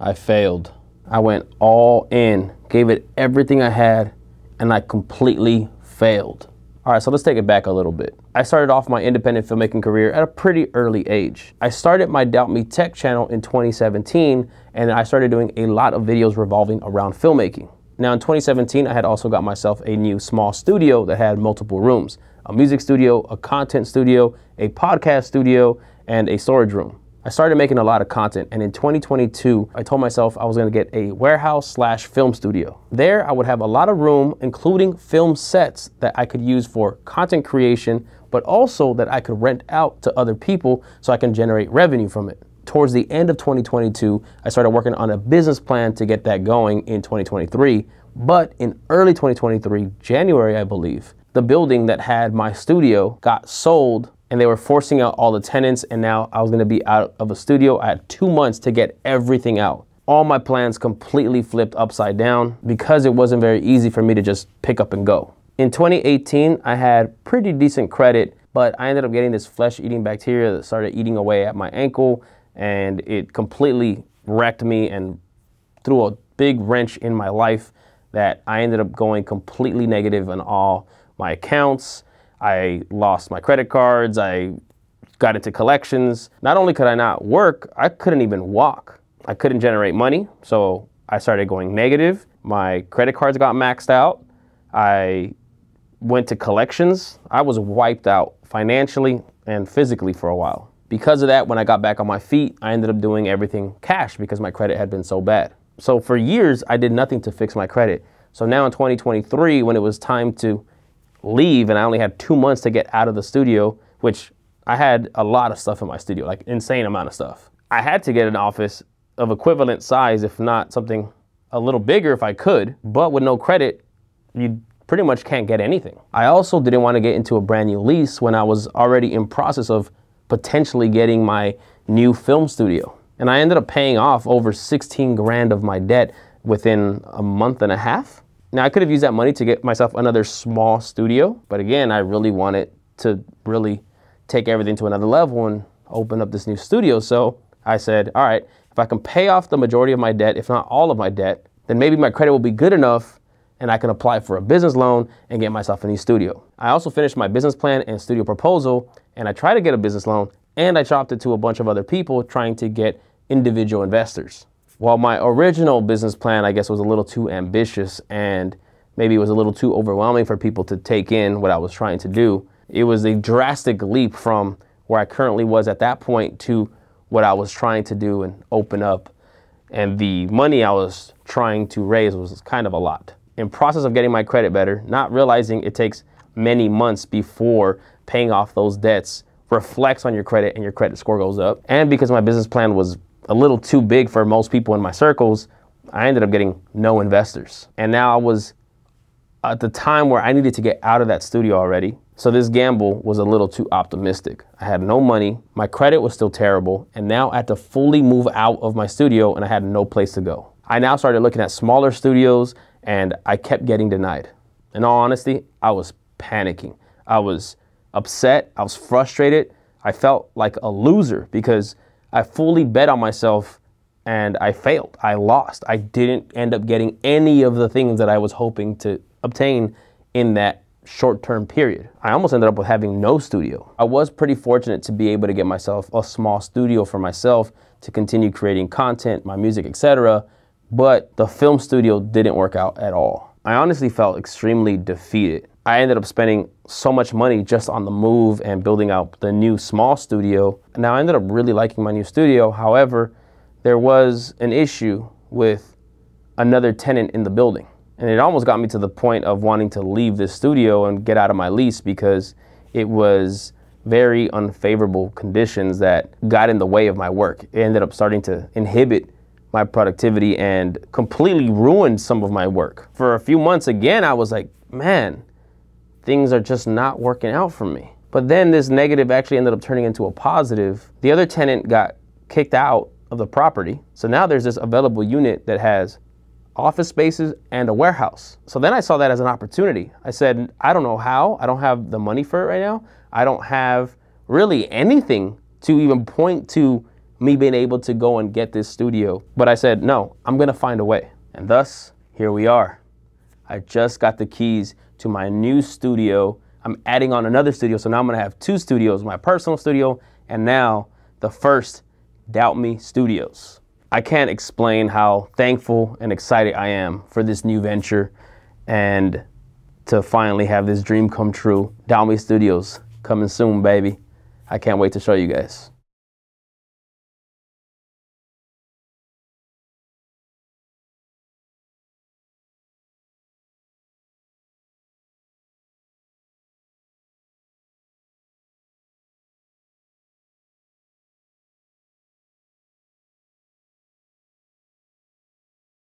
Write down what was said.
I failed. I went all in, gave it everything I had, and I completely failed. All right, so let's take it back a little bit. I started off my independent filmmaking career at a pretty early age. I started my Doubt Me Tech channel in 2017, and I started doing a lot of videos revolving around filmmaking. Now in 2017, I had also got myself a new small studio that had multiple rooms, a music studio, a content studio, a podcast studio, and a storage room. I started making a lot of content, and in 2022, I told myself I was gonna get a warehouse/film studio. There, I would have a lot of room, including film sets that I could use for content creation, but also that I could rent out to other people so I can generate revenue from it. Towards the end of 2022, I started working on a business plan to get that going in 2023, but in early 2023, January, I believe, the building that had my studio got sold, and they were forcing out all the tenants, and now I was gonna be out of a studio. I had 2 months to get everything out. All my plans completely flipped upside down because it wasn't very easy for me to just pick up and go. In 2018, I had pretty decent credit, but I ended up getting this flesh-eating bacteria that started eating away at my ankle, and it completely wrecked me and threw a big wrench in my life that I ended up going completely negative on all my accounts. I lost my credit cards, I got into collections. Not only could I not work, I couldn't even walk. I couldn't generate money, so I started going negative. My credit cards got maxed out. I went to collections. I was wiped out financially and physically for a while. Because of that, when I got back on my feet, I ended up doing everything cash because my credit had been so bad. So for years, I did nothing to fix my credit. So now in 2023, when it was time to leave and I only had 2 months to get out of the studio, which I had a lot of stuff in my studio, like insane amount of stuff. I had to get an office of equivalent size, if not something a little bigger if I could, but with no credit, you pretty much can't get anything. I also didn't want to get into a brand new lease when I was already in process of potentially getting my new film studio. And I ended up paying off over 16 grand of my debt within a month and a half. Now, I could have used that money to get myself another small studio, but again, I really wanted to really take everything to another level and open up this new studio. So I said, all right, if I can pay off the majority of my debt, if not all of my debt, then maybe my credit will be good enough and I can apply for a business loan and get myself a new studio. I also finished my business plan and studio proposal, and I tried to get a business loan, and I chopped it to a bunch of other people trying to get individual investors. While my original business plan, I guess, was a little too ambitious and maybe it was a little too overwhelming for people to take in what I was trying to do, it was a drastic leap from where I currently was at that point to what I was trying to do and open up. And the money I was trying to raise was kind of a lot. In process of getting my credit better, not realizing it takes many months before paying off those debts reflects on your credit and your credit score goes up. And because my business plan was a little too big for most people in my circles, I ended up getting no investors. And now I was at the time where I needed to get out of that studio already. So this gamble was a little too optimistic. I had no money, my credit was still terrible, and now I had to fully move out of my studio and I had no place to go. I now started looking at smaller studios and I kept getting denied. In all honesty, I was panicking. I was upset, I was frustrated. I felt like a loser because I fully bet on myself and I failed. I lost. I didn't end up getting any of the things that I was hoping to obtain in that short-term period. I almost ended up with having no studio. I was pretty fortunate to be able to get myself a small studio for myself to continue creating content, my music, etc. But the film studio didn't work out at all. I honestly felt extremely defeated. I ended up spending so much money just on the move and building out the new small studio. Now I ended up really liking my new studio. However, there was an issue with another tenant in the building. And it almost got me to the point of wanting to leave this studio and get out of my lease because it was very unfavorable conditions that got in the way of my work. It ended up starting to inhibit my productivity and completely ruined some of my work. For a few months again, I was like, man, things are just not working out for me. But then this negative actually ended up turning into a positive. The other tenant got kicked out of the property. So now there's this available unit that has office spaces and a warehouse. So then I saw that as an opportunity. I said, I don't know how, I don't have the money for it right now. I don't have really anything to even point to me being able to go and get this studio. But I said, no, I'm gonna find a way. And thus, here we are. I just got the keys to my new studio. I'm adding on another studio, so now I'm gonna have 2 studios, my personal studio, and now the first Doubt Me Studios. I can't explain how thankful and excited I am for this new venture and to finally have this dream come true. Doubt Me Studios coming soon, baby. I can't wait to show you guys.